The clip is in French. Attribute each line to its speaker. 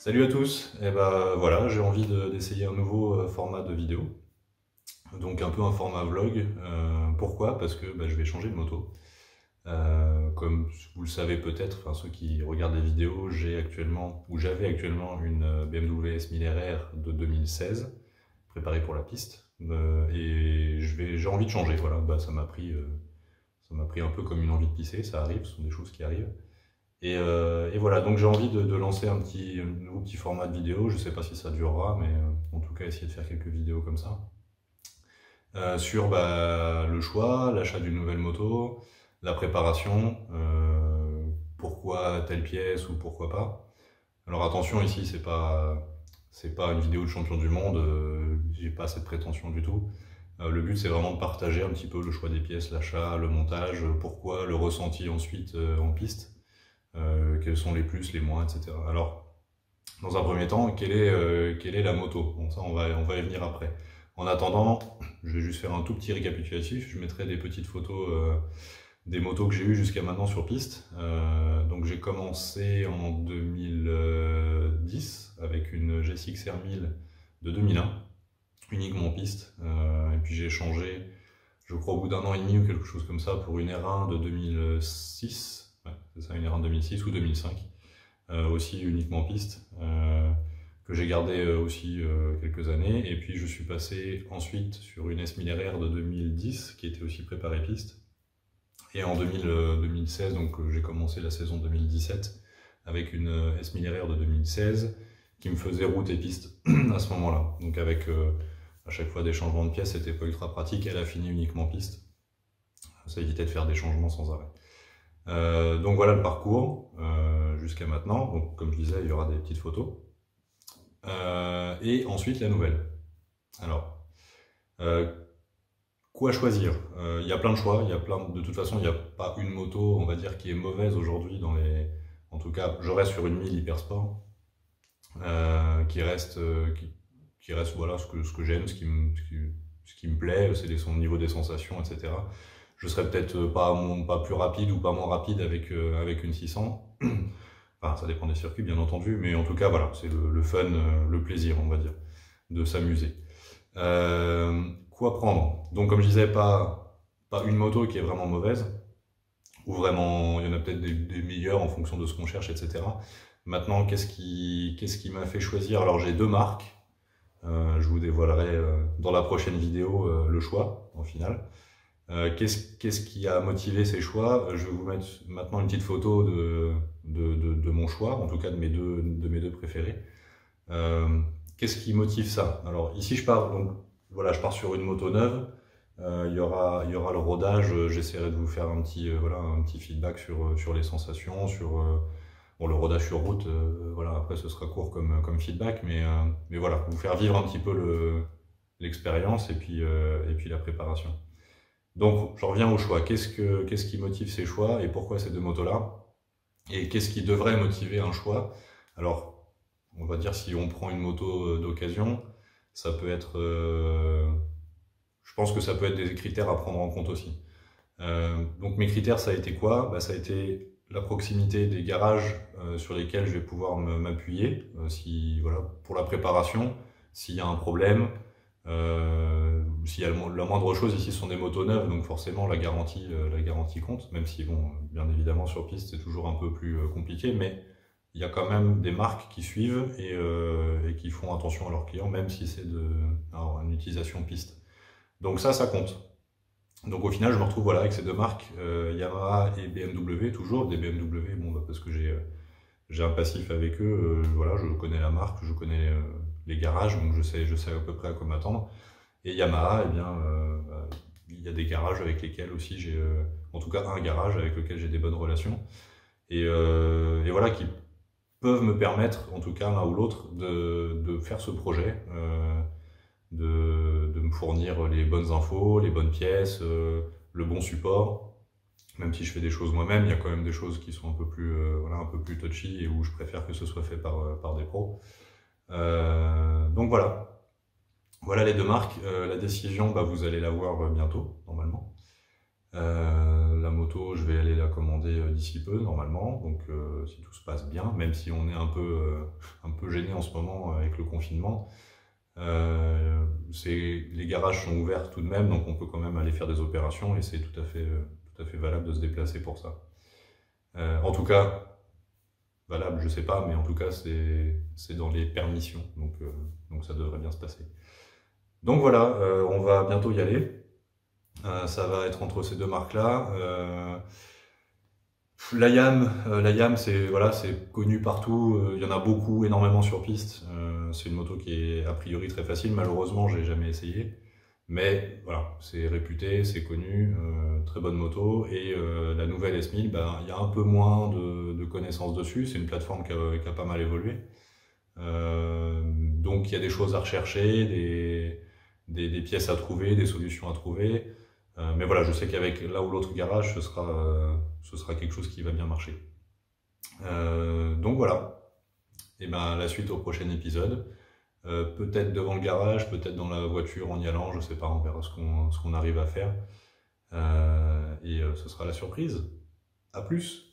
Speaker 1: Salut à tous, et ben voilà, j'ai envie d'essayer un nouveau format de vidéo, donc un peu un format vlog. Pourquoi? Parce que je vais changer de moto. Comme vous le savez peut-être, enfin ceux qui regardent les vidéos, j'avais actuellement une BMW S1000 RR de 2016, préparée pour la piste, et j'ai envie de changer. Voilà, ça m'a pris un peu comme une envie de pisser, ça arrive, ce sont des choses qui arrivent. Et voilà, donc j'ai envie de lancer un nouveau petit format de vidéo. Je sais pas si ça durera, mais en tout cas essayer de faire quelques vidéos comme ça. Sur le choix, l'achat d'une nouvelle moto, la préparation, pourquoi telle pièce ou pourquoi pas. Alors attention, ici c'est pas une vidéo de champion du monde, j'ai pas cette prétention du tout. Le but c'est vraiment de partager un petit peu le choix des pièces, l'achat, le montage, pourquoi, le ressenti ensuite en piste. Quels sont les plus, les moins, etc. Alors, dans un premier temps, quelle est la moto? Bon, ça, on va y venir après. En attendant, je vais juste faire un tout petit récapitulatif. Je mettrai des petites photos des motos que j'ai eues jusqu'à maintenant sur piste. Donc, j'ai commencé en 2010 avec une GSX R1000 de 2001, uniquement piste. Et puis, j'ai changé, je crois, au bout d'un an et demi ou quelque chose comme ça, pour une R1 de 2006. Ouais, c'est ça, une R1 2006 ou 2005, aussi uniquement piste, que j'ai gardé aussi quelques années. Et puis je suis passé ensuite sur une S1000 RR de 2010 qui était aussi préparée piste. Et en 2016, donc j'ai commencé la saison 2017 avec une S1000 RR de 2016 qui me faisait route et piste à ce moment-là. Donc avec à chaque fois des changements de pièces, c'était pas ultra pratique. Elle a fini uniquement piste. Ça évitait de faire des changements sans arrêt. Donc voilà le parcours jusqu'à maintenant. Donc comme je disais, il y aura des petites photos. Et ensuite la nouvelle. Alors, quoi choisir? Il y a plein de choix. De toute façon, il n'y a pas une moto, on va dire, qui est mauvaise aujourd'hui dans les. En tout cas, je reste sur une 1000 Hypersport qui reste voilà ce que j'aime, ce qui me plaît, c'est son niveau des sensations, etc. Je serais peut-être pas plus rapide ou pas moins rapide avec une 600. Enfin, ça dépend des circuits, bien entendu, mais en tout cas, voilà, c'est le fun, le plaisir, on va dire, de s'amuser. Quoi prendre? Donc, comme je disais, pas une moto qui est vraiment mauvaise, ou vraiment, il y en a peut-être des meilleures en fonction de ce qu'on cherche, etc. Maintenant, qu'est-ce qui m'a fait choisir? Alors, j'ai deux marques. Je vous dévoilerai dans la prochaine vidéo le choix, en final. Qu'est-ce qui a motivé ces choix? Je vais vous mettre maintenant une petite photo de mon choix, en tout cas de mes deux préférés. Qu'est-ce qui motive ça? Alors ici je pars, donc voilà, je pars sur une moto neuve. Il y aura le rodage. J'essaierai de vous faire un petit feedback sur les sensations, bon, le rodage sur route. Voilà, après ce sera court comme feedback, mais voilà, vous faire vivre un petit peu l'expérience et puis la préparation. Donc, j'en reviens au choix. Qu'est-ce qui motive ces choix et pourquoi ces deux motos-là? Et qu'est-ce qui devrait motiver un choix? Alors, on va dire si on prend une moto d'occasion, ça peut être, je pense que ça peut être des critères à prendre en compte aussi. Donc mes critères, ça a été quoi? Ça a été la proximité des garages sur lesquels je vais pouvoir m'appuyer, voilà, pour la préparation, s'il y a un problème. S'il y a la moindre chose, ici ce sont des motos neuves, donc forcément la garantie compte, même si bon, bien évidemment sur piste c'est toujours un peu plus compliqué, mais il y a quand même des marques qui suivent et qui font attention à leurs clients, même si c'est une utilisation piste. Donc ça compte. Donc au final je me retrouve voilà, avec ces deux marques, Yamaha et BMW, toujours des BMW, bon, parce que j'ai un passif avec eux, voilà, je connais la marque, je connais les garages, donc je sais à peu près à quoi m'attendre. Et Yamaha, eh bien, il y a des garages avec lesquels aussi j'ai, en tout cas un garage avec lequel j'ai des bonnes relations. Et voilà, qui peuvent me permettre, en tout cas l'un ou l'autre, de faire ce projet, de me fournir les bonnes infos, les bonnes pièces, le bon support. Même si je fais des choses moi-même, il y a quand même des choses qui sont un peu plus touchy et où je préfère que ce soit fait par des pros. Donc voilà. Voilà les deux marques. La décision, vous allez la voir bientôt, normalement. La moto, je vais aller la commander d'ici peu, normalement, donc si tout se passe bien, même si on est un peu gêné en ce moment avec le confinement. Les garages sont ouverts tout de même, donc on peut quand même aller faire des opérations et c'est tout à fait valable de se déplacer pour ça. En tout cas, valable, je sais pas, mais en tout cas, c'est dans les permissions, donc ça devrait bien se passer. Donc voilà, on va bientôt y aller. Ça va être entre ces deux marques-là. La YAM, c'est voilà, c'est connu partout. Il y en a beaucoup, énormément sur piste. C'est une moto qui est a priori très facile. Malheureusement, j'ai jamais essayé. Mais voilà, c'est réputé, c'est connu, très bonne moto. Et la nouvelle S1000, ben, il y a un peu moins de connaissances dessus. C'est une plateforme qui a pas mal évolué. Donc il y a des choses à rechercher, des pièces à trouver, des solutions à trouver. Mais voilà, je sais qu'avec l'un ou l'autre garage, ce sera quelque chose qui va bien marcher. Donc voilà, et ben la suite au prochain épisode. Peut-être devant le garage, peut-être dans la voiture en y allant, je sais pas, on verra ce qu'on arrive à faire. Et ce sera la surprise. À plus!